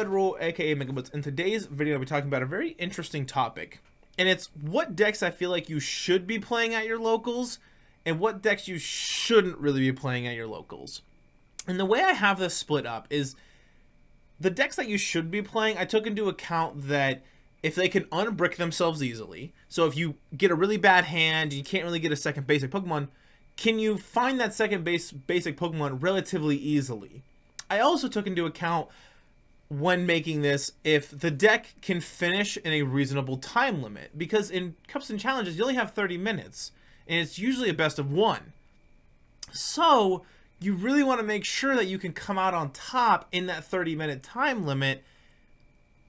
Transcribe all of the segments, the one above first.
Lloyd, Ruhl, aka MegaBlitzz. In today's video, I'll be talking about a very interesting topic. And it's what decks I feel like you should be playing at your locals, and what decks you shouldn't really be playing at your locals. And the way I have this split up is the decks that you should be playing, I took into account that if they can unbrick themselves easily, so if you get a really bad hand, you can't really get a second basic Pokemon, can you find that second basic Pokemon relatively easily? I also took into account when making this if the deck can finish in a reasonable time limit, because in Cups and Challenges you only have 30 minutes and it's usually a best of one, so you really want to make sure that you can come out on top in that 30-minute time limit.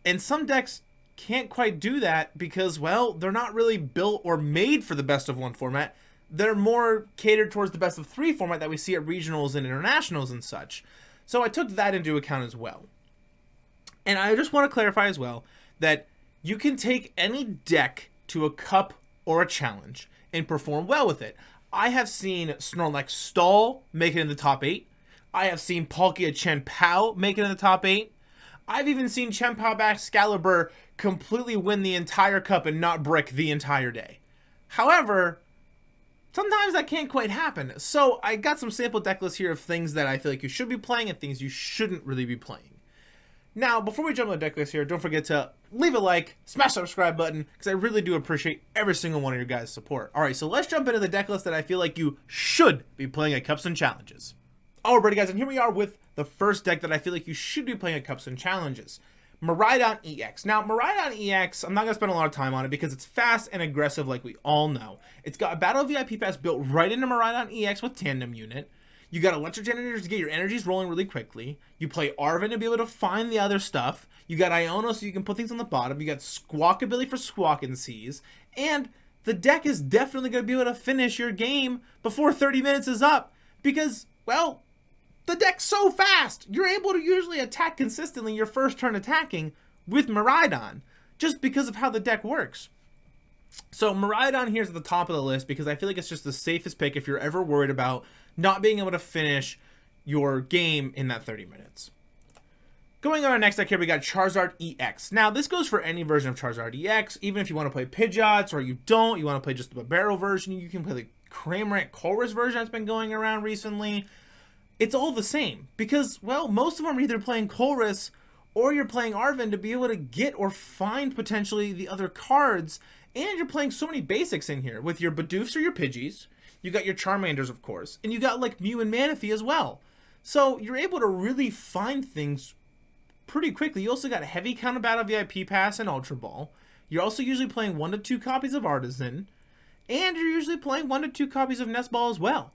And some decks can't quite do that because, well, they're not really built or made for the best of one format. They're more catered towards the best of three format that we see at regionals and internationals and such. So I took that into account as well. And I just want to clarify as well that you can take any deck to a cup or a challenge and perform well with it. I have seen Snorlax Stall make it in the top 8. I have seen Palkia Chien-Pao make it in the top 8. I've even seen Chien-Pao back Excalibur completely win the entire cup and not brick the entire day. However, sometimes that can't quite happen. So I got some sample deck lists here of things that I feel like you should be playing and things you shouldn't really be playing. Now, before we jump on the deck list here, don't forget to leave a like, smash the subscribe button, because I really do appreciate every single one of your guys' support. Alright, so let's jump into the deck list that I feel like you should be playing at Cups and Challenges. Alrighty guys, and here we are with the first deck that I feel like you should be playing at Cups and Challenges. Miraidon EX. Now, Miraidon EX, I'm not going to spend a lot of time on it because it's fast and aggressive like we all know. It's got a Battle VIP Pass built right into Miraidon EX with Tandem Unit. You got Electric Generators to get your energies rolling really quickly. You play Arven to be able to find the other stuff. You got Iono so you can put things on the bottom. You got Squawkabilly for Squawk and Seize. And the deck is definitely going to be able to finish your game before 30 minutes is up. Because, well, the deck's so fast. You're able to usually attack consistently your first turn attacking with Miraidon, just because of how the deck works. So Miraidon here's at the top of the list because I feel like it's just the safest pick if you're ever worried about not being able to finish your game in that 30 minutes. Going on our next deck here, we got Charizard EX. Now, this goes for any version of Charizard EX. Even if you want to play Pidgeots or you don't, you want to play just the Barrel version, you can play the Cramorant Chorus version that's been going around recently. It's all the same because, well, most of them are either playing Chorus or you're playing Arven to be able to get or find potentially the other cards. And you're playing so many basics in here with your Bidoofs or your Pidgeys. You got your Charmanders, of course, and you got like Mew and Manaphy as well. So you're able to really find things pretty quickly. You also got a heavy count of Battle VIP Pass and Ultra Ball. You're also usually playing 1 to 2 copies of Artisan, and you're usually playing 1 to 2 copies of Nest Ball as well.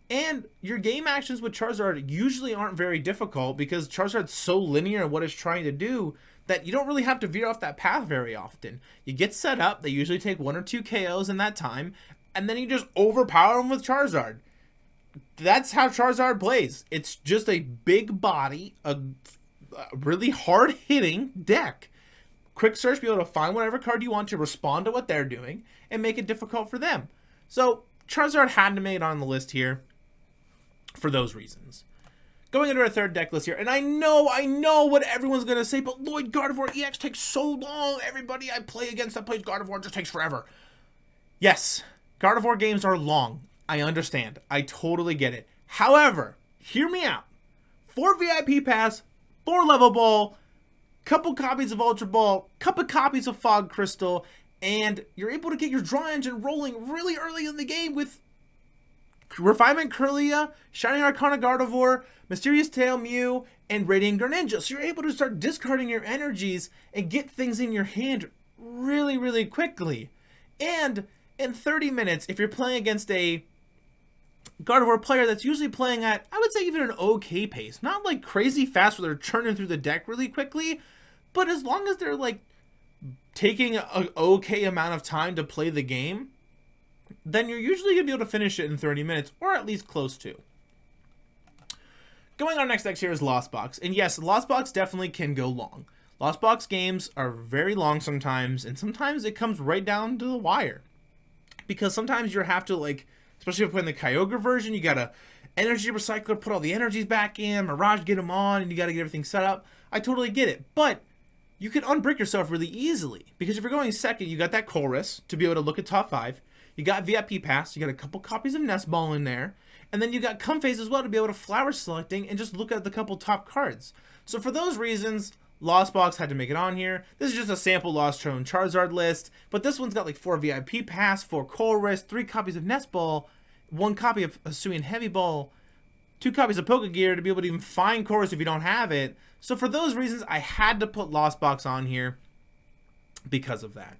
And your game actions with Charizard usually aren't very difficult because Charizard's so linear in what it's trying to do that you don't really have to veer off that path very often. You get set up, they usually take 1 or 2 KOs in that time, and then you just overpower them with Charizard. That's how Charizard plays. It's just a big body, a really hard-hitting deck. Quick search, be able to find whatever card you want to respond to what they're doing, and make it difficult for them. So Charizard had to make it on the list here for those reasons. Going into our third deck list here, and I know what everyone's going to say, but Lloyd Gardevoir EX takes so long. Everybody I play against that plays Gardevoir just takes forever. Yes, Gardevoir games are long. I understand. I totally get it. However, hear me out. 4 VIP Pass, 4 Level Ball, couple copies of Ultra Ball, couple copies of Fog Crystal, and you're able to get your draw engine rolling really early in the game with Refinement Kirlia, Shining Arcana Gardevoir, Mysterious Tail Mew, and Radiant Greninja. So you're able to start discarding your energies and get things in your hand really, really quickly. And in 30 minutes, if you're playing against a Gardevoir player that's usually playing at, I would say, even an okay pace. Not like crazy fast where they're churning through the deck really quickly, but as long as they're like taking an okay amount of time to play the game, then you're usually going to be able to finish it in 30 minutes, or at least close to. Going on next deck here is Lost Box. And yes, Lost Box definitely can go long. Lost Box games are very long sometimes, and sometimes it comes right down to the wire. Because sometimes you have to, like, especially if you're playing the Kyogre version, you got to Energy Recycler, put all the energies back in, Mirage, get them on, and you got to get everything set up. I totally get it. But you can unbrick yourself really easily, because if you're going second, you got that chorus to be able to look at top 5. You got VIP Pass, you got a couple copies of Nest Ball in there, and then you got Come Phase as well to be able to flower selecting and just look at the couple top cards. So for those reasons, Lost Box had to make it on here. This is just a sample Lost Throne Charizard list, but this one's got like 4 VIP Pass, 4 chorus, 3 copies of Nest Ball, 1 copy of Hisuian Heavy Ball, 2 copies of Pokegear to be able to even find chorus if you don't have it. So for those reasons, I had to put Lost Box on here because of that.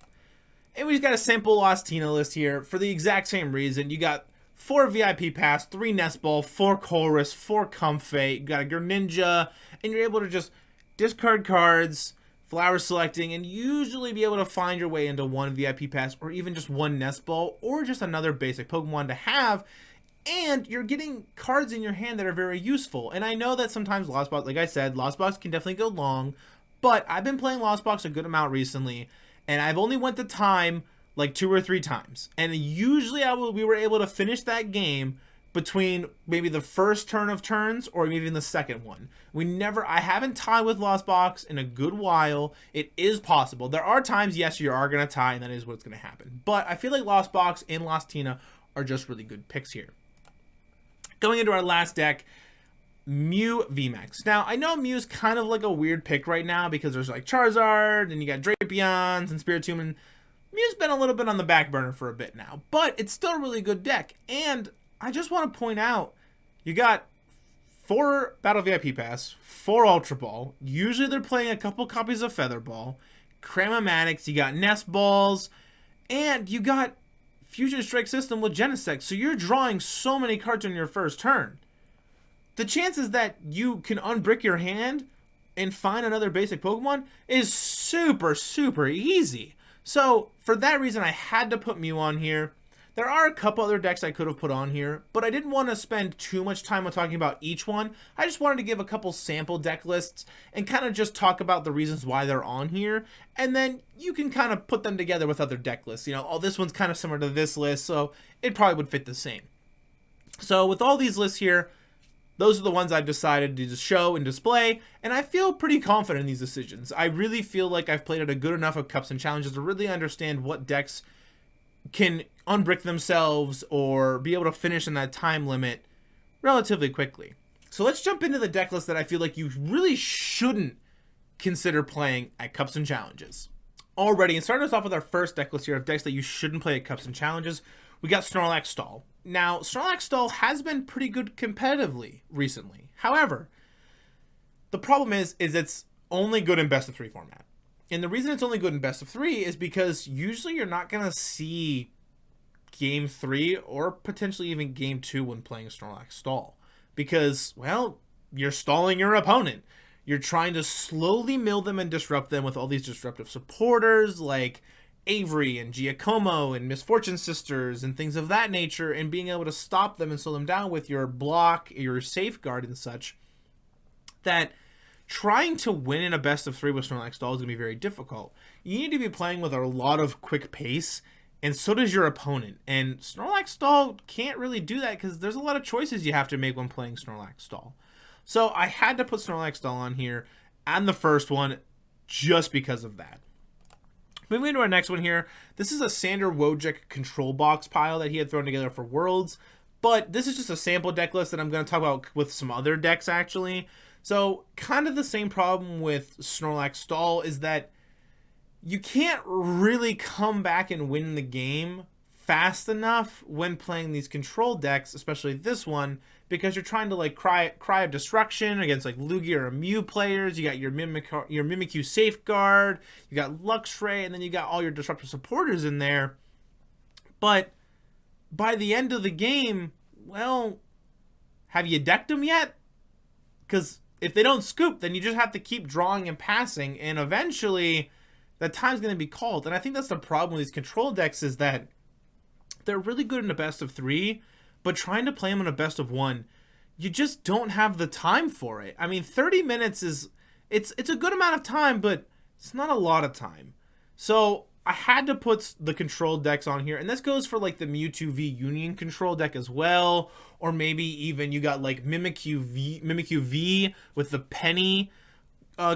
And we just got a simple Lost Tina list here for the exact same reason. You got 4 VIP Pass, 3 Nest Ball, 4 Chorus, 4 Comfey, you got a Greninja, and you're able to just discard cards, flower selecting, and usually be able to find your way into 1 VIP Pass, or even just 1 Nest Ball, or just another basic Pokemon to have. And you're getting cards in your hand that are very useful. And I know that sometimes Lost Box, like I said, Lost Box can definitely go long, but I've been playing Lost Box a good amount recently, and I've only went to time like 2 or 3 times. And usually we were able to finish that game between maybe the first turn of turns or maybe even the second one. I haven't tied with Lost Box in a good while. It is possible. There are times, yes, you are going to tie, and that is what's going to happen. But I feel like Lost Box and Lost Tina are just really good picks here. Going into our last deck, Mew VMAX. Now, I know Mew's kind of like a weird pick right now because there's like Charizard, and you got Drapions and Spiritomb, and Mew's been a little bit on the back burner for a bit now. But it's still a really good deck. And I just want to point out, you got 4 Battle VIP Pass, 4 Ultra Ball. Usually they're playing a couple copies of Feather Ball, Cramomatics, you got Nest Balls, and you got Fusion Strike System with Genesect, so you're drawing so many cards on your first turn. The chances that you can unbrick your hand and find another basic Pokemon is super, super easy. So for that reason, I had to put Mew on here. There are a couple other decks I could have put on here, but I didn't want to spend too much time on talking about each one. I just wanted to give a couple sample deck lists and kind of just talk about the reasons why they're on here. And then you can kind of put them together with other deck lists. You know, oh, this one's kind of similar to this list, so it probably would fit the same. So with all these lists here, those are the ones I've decided to show and display, and I feel pretty confident in these decisions. I really feel like I've played at a good enough of Cups and Challenges to really understand what decks can unbrick themselves or be able to finish in that time limit relatively quickly. So let's jump into the deck list that I feel like you really shouldn't consider playing at Cups and Challenges. Alrighty, and starting us off with our first deck list here of decks that you shouldn't play at Cups and Challenges, we got Snorlax Stall. Now, Snorlax Stall has been pretty good competitively recently. However, the problem is it's only good in best of 3 format. And the reason it's only good in best of 3 is because usually you're not going to see game 3 or potentially even game 2 when playing Snorlax Stall. Because, well, you're stalling your opponent. You're trying to slowly mill them and disrupt them with all these disruptive supporters like Avery and Giacomo and Misfortune Sisters and things of that nature, and being able to stop them and slow them down with your block, your safeguard and such, that trying to win in a best of 3 with Snorlax Stall is going to be very difficult. You need to be playing with a lot of quick pace, and so does your opponent. And Snorlax Stall can't really do that because there's a lot of choices you have to make when playing Snorlax Stall. So I had to put Snorlax Stall on here and the first one just because of that. Moving into our next one here, this is a Sander Wojcik control box pile that he had thrown together for Worlds, but this is just a sample deck list that I'm going to talk about with some other decks actually. So kind of the same problem with Snorlax Stall is that you can't really come back and win the game fast enough when playing these control decks, especially this one, because you're trying to like cry of destruction against like Lugia or Mew players. You got your Mimikyu Safeguard, you got Luxray, and then you got all your disruptive supporters in there. But by the end of the game, well, have you decked them yet? Because if they don't scoop, then you just have to keep drawing and passing, and eventually that time's going to be called. And I think that's the problem with these control decks, is that they're really good in a best of 3, but trying to play them in a best of 1, you just don't have the time for it. I mean, 30 minutes is, it's a good amount of time, but it's not a lot of time. So I had to put the control decks on here, and this goes for like the Mewtwo V Union control deck as well, or maybe even you got like Mimikyu V with the Penny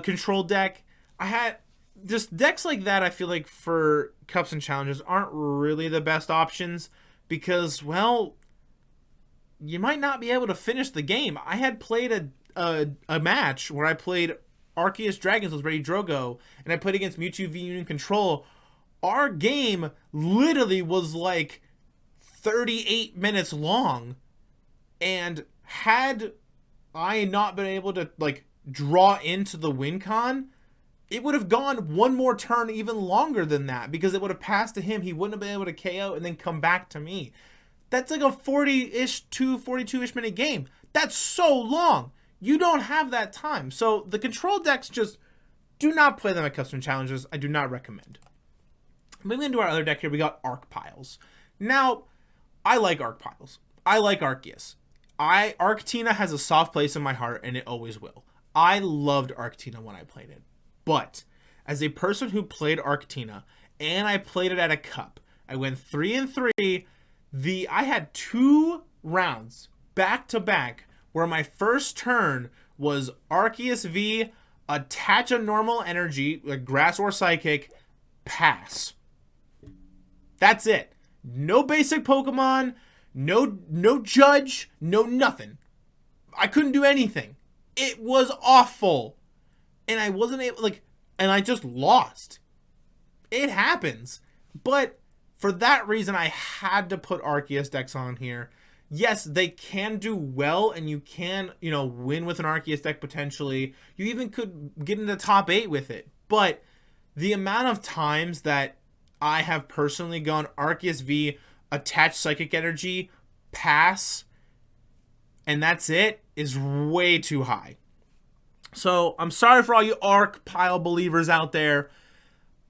control deck. I had just decks like that. I feel like for cups and challenges aren't really the best options because, well, you might not be able to finish the game. I had played a match where I played Arceus Dragons with Ready Drogo, and I played against Mewtwo V Union Control. Our game literally was like 38 minutes long, and had I not been able to like draw into the win con, it would have gone one more turn even longer than that because it would have passed to him. He wouldn't have been able to KO and then come back to me. That's like a 40-ish to 42-ish minute game. That's so long. You don't have that time. So the control decks, just do not play them at custom challenges. I do not recommend. Moving into our other deck here, we got Arc Piles. Now, I like Arc Piles. I like Arceus. Arctina has a soft place in my heart, and it always will. I loved Arctina when I played it. But as a person who played Arctina, and I played it at a cup, I went 3-3. I had 2 rounds back to back where my first turn was Arceus V, attach a normal energy, like grass or psychic, pass. That's it. No basic Pokemon, no judge, no nothing. I couldn't do anything. It was awful. And I wasn't able, and I just lost. It happens. But for that reason, I had to put Arceus decks on here. Yes, they can do well, and you can, win with an Arceus deck potentially. You even could get into top 8 with it. But the amount of times that I have personally gone Arceus V, attach Psychic Energy, pass, and that's it, is way too high. So I'm sorry for all you Arc Pile believers out there.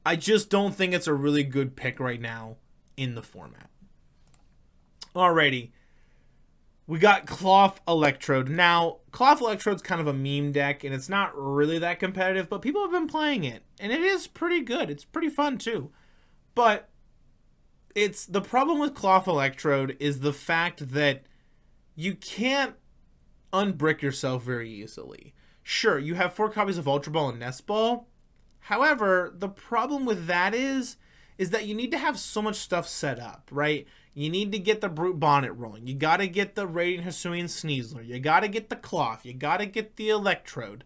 I just don't think it's a really good pick right now in the format. Alrighty. We got Cloth Electrode. Now, Cloth Electrode's kind of a meme deck, and it's not really that competitive, but people have been playing it, and it is pretty good. It's pretty fun, too. But the problem with Cloth Electrode is the fact that you can't unbrick yourself very easily. Sure, you have 4 copies of Ultra Ball and Nest Ball. However, the problem with that is that you need to have so much stuff set up, right? You need to get the Brute Bonnet rolling. You got to get the Radiant Hisuian Sneasler. You got to get the Cloth. You got to get the Electrode.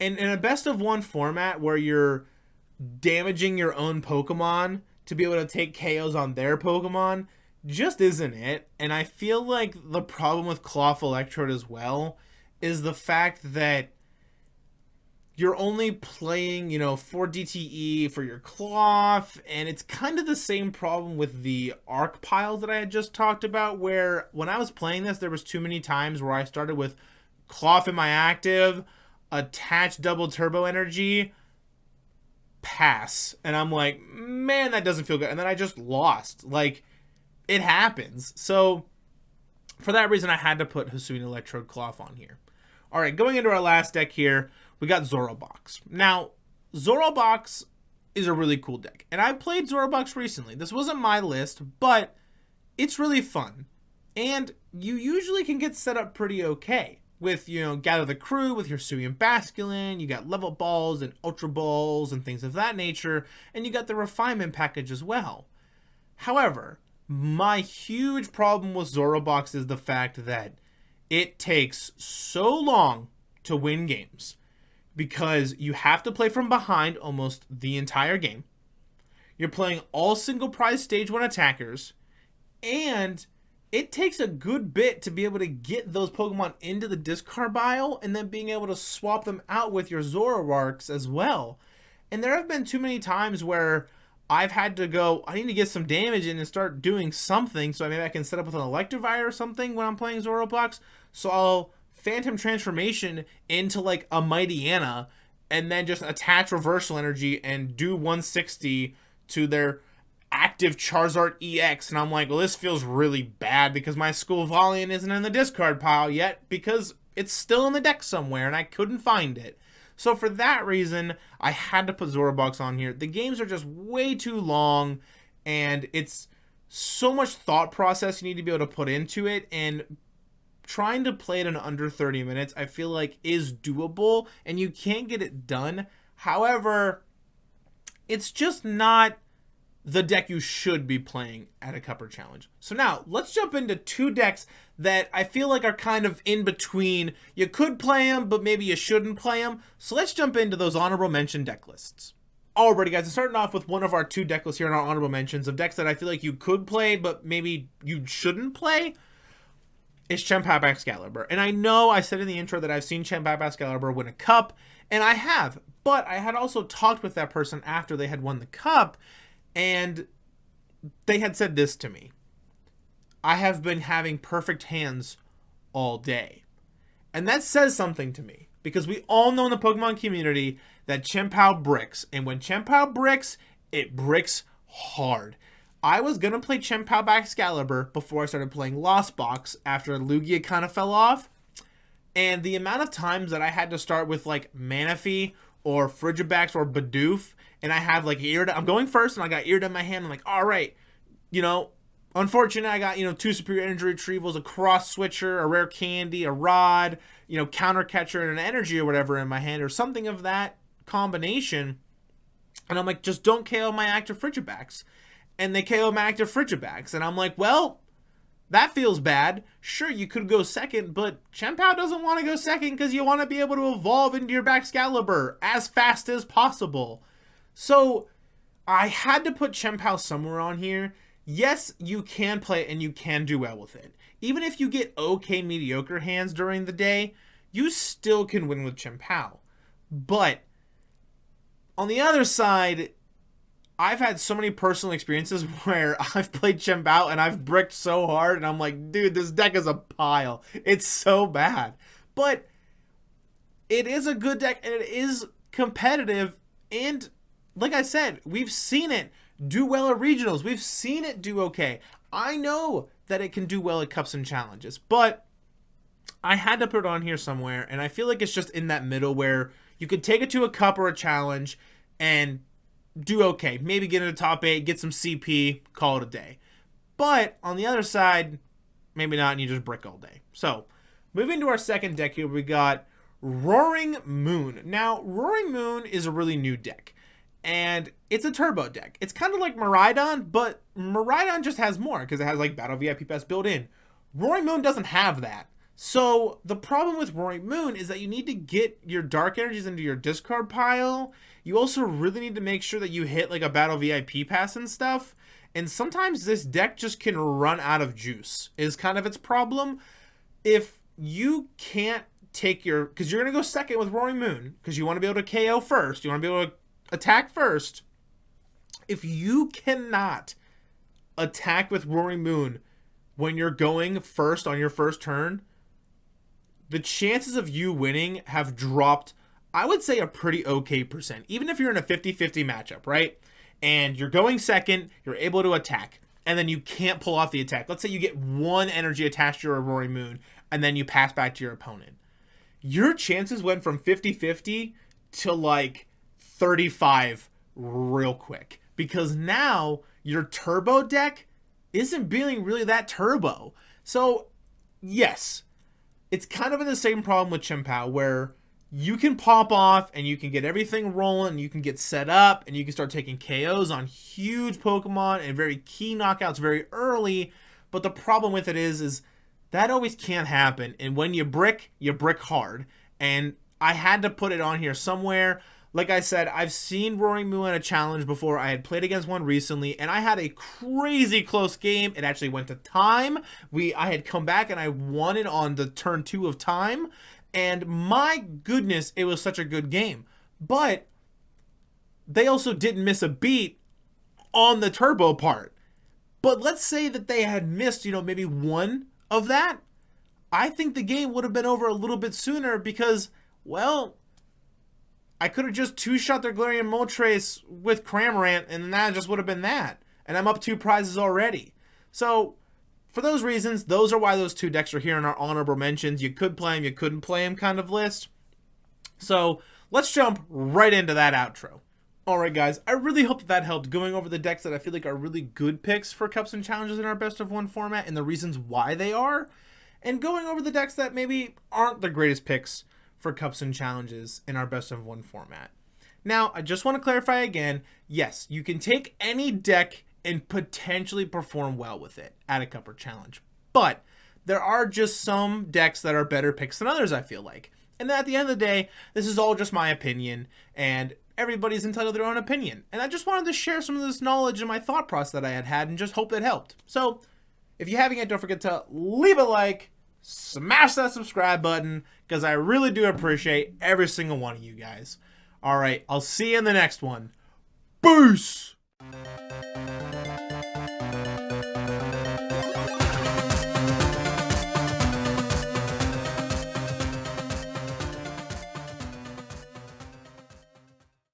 And in a best of 1 format where you're damaging your own Pokemon to be able to take KOs on their Pokemon just isn't it. And I feel like the problem with Cloth Electrode as well is the fact that you're only playing, 4 DTE for your Cloth, and it's kind of the same problem with the Arc Piles that I had just talked about, where when I was playing this, there was too many times where I started with Cloth in my active, attach double Turbo Energy, pass, and I'm like, man, that doesn't feel good, and then I just lost. It happens. So, for that reason, I had to put Hisuian Electrode Cloth on here. Alright, going into our last deck here, we got Zorobox. Now, Zorobox is a really cool deck. And I played Zorobox recently. This wasn't my list, but it's really fun. And you usually can get set up pretty okay. With, Gather the Crew, with your Hisuian Basculin, you got Level Balls and Ultra Balls and things of that nature. And you got the Refinement package as well. However, my huge problem with Zorobox is the fact that it takes so long to win games. Because you have to play from behind almost the entire game. You're playing all single prize stage 1 attackers. And it takes a good bit to be able to get those Pokemon into the discard pile and then being able to swap them out with your Zoroarks as well. And there have been too many times where I've had to go, I need to get some damage in and start doing something. So maybe I can set up with an Electivire or something when I'm playing Zorobox. So I'll Phantom Transformation into a Mightyena and then just attach Reversal Energy and do 160 to their active Charizard EX. And I'm like, well, this feels really bad because my Scovillain isn't in the discard pile yet because it's still in the deck somewhere and I couldn't find it. So for that reason, I had to put Zorobox on here. The games are just way too long and it's so much thought process you need to be able to put into it. And trying to play it in under 30 minutes, I feel like is doable and you can get it done. However, it's just not the deck you should be playing at a Cupper Challenge. So now, let's jump into two decks that I feel like are kind of in between. You could play them, but maybe you shouldn't play them. So let's jump into those honorable mention deck lists. Alrighty guys, starting off with one of our two deck lists here in our honorable mentions of decks that I feel like you could play, but maybe you shouldn't play. It's Chien-Pao Excalibur. And I know I said in the intro that I've seen Chien-Pao Excalibur win a cup, and I have. But I had also talked with that person after they had won the cup, and they had said this to me. I have been having perfect hands all day. And that says something to me, because we all know in the Pokemon community that Chien-Pao bricks. And when Chien-Pao bricks, it bricks hard. I was going to play Chien-Pao Excalibur before I started playing Lost Box after Lugia kind of fell off. And the amount of times that I had to start with like Manaphy or Frigibax or Bidoof, and I have like Irida, I'm going first and I got Irida in my hand. I'm like, all right, you know, unfortunately I got, you know, 2 superior energy retrievals, a cross switcher, a rare candy, a rod, you know, counter catcher and an energy or whatever in my hand or something of that combination. And I'm like, just don't KO my active Frigibax. And they KO my active Frigibax. And I'm like, well, that feels bad. Sure, you could go second, but Chien-Pao doesn't want to go second because you want to be able to evolve into your Excalibur as fast as possible. So I had to put Chien-Pao somewhere on here. Yes, you can play it and you can do well with it. Even if you get okay mediocre hands during the day, you still can win with Chien-Pao. But on the other side, I've had so many personal experiences where I've played Chien-Pao and I've bricked so hard and I'm like, dude, this deck is a pile. It's so bad. But it is a good deck and it is competitive. And like I said, we've seen it do well at regionals. We've seen it do okay. I know that it can do well at cups and challenges, but I had to put it on here somewhere. And I feel like it's just in that middle where you could take it to a cup or a challenge and do okay. Maybe get into top 8, get some CP, call it a day. But on the other side, maybe not, and you just brick all day. So, moving to our second deck here, we got Roaring Moon. Now, Roaring Moon is a really new deck, and it's a turbo deck. It's kind of like Miraidon, but Miraidon just has more, because it has like Battle VIP Pass built in. Roaring Moon doesn't have that. So, the problem with Roaring Moon is that you need to get your Dark Energies into your discard pile. You also really need to make sure that you hit like a Battle VIP Pass and stuff. And sometimes this deck just can run out of juice, is kind of its problem. If you can't take your, because you're going to go second with Roaring Moon, because you want to be able to KO first, you want to be able to attack first. If you cannot attack with Roaring Moon when you're going first on your first turn, the chances of you winning have dropped, I would say, a pretty okay percent. Even if you're in a 50-50 matchup, right? And you're going second, you're able to attack, and then you can't pull off the attack. Let's say you get 1 energy attached to your Roaring Moon, and then you pass back to your opponent. Your chances went from 50-50 to like 35 real quick. Because now your turbo deck isn't being really that turbo. So, yes, it's kind of in the same problem with Chien-Pao, where you can pop off and you can get everything rolling and you can get set up and you can start taking KOs on huge Pokemon and very key knockouts very early. But the problem with it is that always can't happen. And when you brick hard. And I had to put it on here somewhere. Like I said, I've seen Roaring Moon at a challenge before. I had played against one recently, and I had a crazy close game. It actually went to time. I had come back, and I won it on the turn 2 of time. And my goodness, it was such a good game. But they also didn't miss a beat on the turbo part. But let's say that they had missed, maybe one of that. I think the game would have been over a little bit sooner because, well, I could have just 2-shot their Galarian Moltres with Cramorant, and that just would have been that. And I'm up 2 prizes already. So, for those reasons, those are why those 2 decks are here in our honorable mentions. You could play them, you couldn't play them kind of list. So, let's jump right into that outro. Alright guys, I really hope that helped going over the decks that I feel like are really good picks for Cups and Challenges in our best of 1 format and the reasons why they are. and going over the decks that maybe aren't the greatest picks for cups and challenges in our best of one format. Now, I just want to clarify again, yes, you can take any deck and potentially perform well with it at a cup or challenge, but there are just some decks that are better picks than others, I feel like. And at the end of the day, this is all just my opinion, and everybody's entitled to their own opinion. And I just wanted to share some of this knowledge and my thought process that I had and just hope it helped. So, if you haven't yet, don't forget to leave a like, smash that subscribe button, because I really do appreciate every single one of you guys. All right, I'll see you in the next one. Peace!